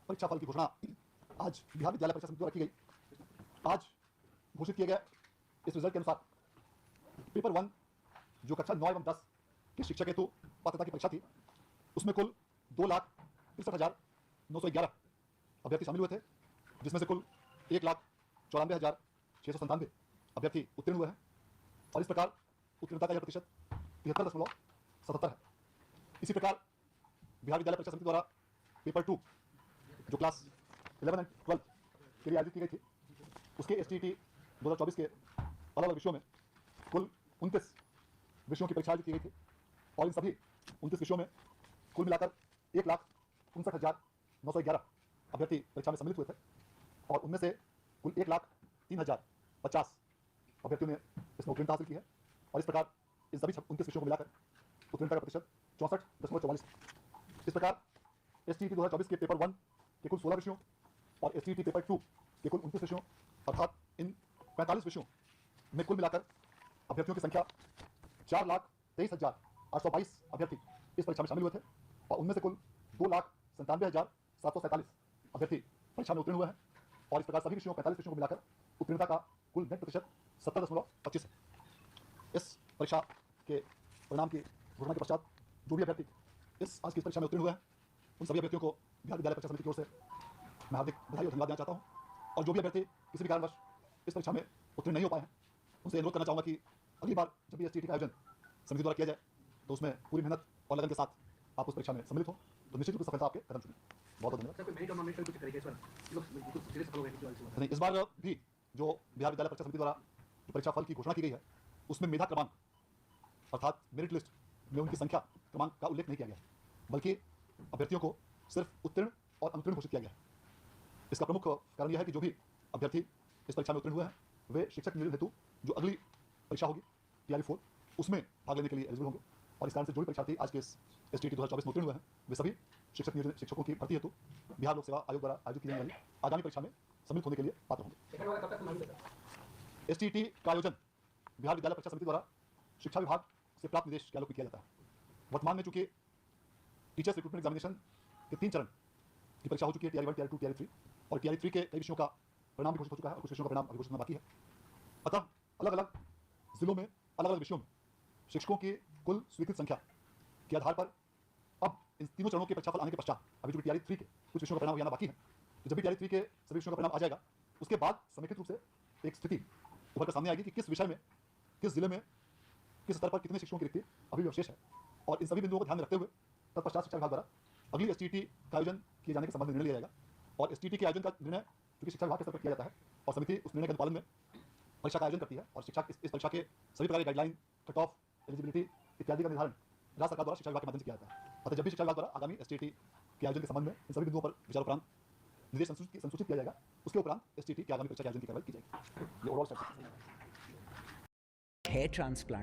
परीक्षा फल की घोषणा आज बिहार विद्यालय परीक्षा समिति द्वारा की गई। आज घोषित किए गए इस रिजल्ट के अनुसार पेपर 1 जो कक्षा 9 एवं 10 के शिक्षक हेतु पात्रता की परीक्षा थी, उसमें कुल 2,63,911 अभ्यर्थी शामिल हुए थे, जिसमें से कुल 1,94,697 अभ्यर्थी उत्तीर्ण हुए हैं और इस प्रकार उत्तीर्णता का यह प्रतिशत 73.77 है। इसी प्रकार बिहार विद्यालय परीक्षा समिति द्वारा पेपर 2 जो क्लास 11 एंड 12 के लिए आयोजित की गई थी, उसके STET 2024 के अलग अलग विषयों में कुल 29 विषयों की परीक्षा आयोजित की गई थी और इन सभी 29 विषयों में कुल मिलाकर 1,59,911 अभ्यर्थी परीक्षा में सम्मिलित हुए थे और उनमें से कुल 1,03,050 अभ्यर्थियों ने इसमें उत्तीर्णता हासिल की है और इस प्रकार इन सभी 29 विषयों को मिलाकर उत्तीर्णता का प्रतिशत 64.44 है। इस प्रकार STET 2024 के पेपर 1 के कुल 16 विषयों और STET पेपर 2 के कुल 29 विषयों अर्थात इन 45 विषयों में कुल मिलाकर अभ्यर्थियों की संख्या 4,23,822 अभ्यर्थी इस परीक्षा में शामिल हुए थे और उनमें से कुल 2,97,747 अभ्यर्थी परीक्षा में उत्तीर्ण हुए हैं और इस प्रकार सभी विषयों 45 विषयों को मिलाकर उत्तीर्णता का कुल नेट प्रतिशत 70.25 है। इस परीक्षा के परिणाम की घोषणा के पश्चात जो भी अभ्यर्थी आज की परीक्षा में उत्तीर्ण हुए हैं, उन सभी अभ्यर्थियों को बिहार विद्यालय परीक्षा समिति की ओर से मैं हार्दिक बधाई और धन्यवाद देना चाहता हूं और जो भी अभ्यर्थी किसी भी कारणवश इस परीक्षा में उत्तीर्ण नहीं हो पाए हैं, उनसे अनुरोध करना चाहूँगा कि अगली बार जब भी STET का आयोजन समिति द्वारा किया जाए तो उसमें पूरी मेहनत और लगन के साथ आप उस परीक्षा में सम्मिलित हो तो निश्चित रूप से सफलता आपके कदम चुने। बहुत बहुत धन्यवाद। नहीं, इस बार भी जो बिहार विद्यालय परीक्षा समिति द्वारा जो परीक्षा फल की घोषणा की गई है, उसमें मेधा क्रमांक अर्थात मेरिट लिस्ट में उनकी संख्या क्रमांक का उल्लेख नहीं किया गया, बल्कि अभ्यर्थियों को सिर्फ उत्तीर्ण और अनुत्तीर्ण घोषित किया गया है। इसका प्रमुख कारण यह है कि जो भी अभ्यर्थी इस परीक्षा में उत्तीर्ण हुए हैं, वे शिक्षक नियोजन हेतु जो अगली परीक्षा होगी TRE 4 उसमें भाग लेने के लिए एलिजिबल होंगे और इस कारण से जो भी परीक्षार्थी आज के STET 2024 में उत्तीर्ण हुए हैं, वे सभी शिक्षकों की भर्ती हेतु बिहार लोक सेवा आयोग द्वारा आयोजित की जाने वाली आगामी परीक्षा में सम्मिलित होने के लिए पात्र होंगे। STET का आयोजन बिहार विद्यालय परीक्षा समिति द्वारा शिक्षा विभाग से प्राप्त निर्देश के आलोक में किया जाता है। वर्तमान में चूंकि टीचर्स रिक्रूटमेंट एग्जामिनेशन के 3 चरण की परीक्षा हो चुकी है, TRE 1, TRE 2, TRE 3 और TRE 3 के कई विषयों का परिणाम भी घोषित हो चुका है और कुछ विषयों का परिणाम अभी घोषित होना बाकी है। अतः अलग अलग जिलों में अलग अलग विषयों में शिक्षकों की कुल स्वीकृत संख्या के आधार पर अब इन तीनों चरणों के परीक्षाफल आने के पश्चात अभी जो TRE 3 के कुछ विषयों का परिणाम आना बाकी है, तो जब भी TRE 3 के सभी विषयों का परिणाम आ जाएगा, उसके बाद समेकित रूप से एक स्थिति उभर कर सामने आएगी कि किस विषय में, किस जिले में, किस स्तर पर कितने शिक्षकों की रिक्ति अभी भी अवशेष है और इन सभी बिंदुओं को ध्यान में रखते हुए तत्पश्चात शिक्षा विभाग द्वारा अगली STET का आयोजन किए जाने के संबंध में निर्णय लिया जाएगा और STET के आयोजन का निर्णय क्योंकि शिक्षा विभाग के स्तर पर किया जाता है और समिति उस निर्णय के अनुपालन में परीक्षा का आयोजन करती है और शिक्षा इस परीक्षा के सभी प्रकार के गाइडलाइन, कट ऑफ, एलिजिबिलिटी इत्यादि का निर्धारण राज्य सरकार द्वारा शिक्षा विभाग के माध्यम से किया जाता है। अतः जब भी शिक्षा विभाग द्वारा आगामी STET के आयोजन के संबंध में इन सभी बिंदुओं पर विचार उपरांत निर्देश संसूचित किया जाएगा, उसके उपरांत STET की आगामी परीक्षा के आयोजन की कार्रवाई की जाएगी। ये ओवरऑल हेयर ट्रांसप्लांट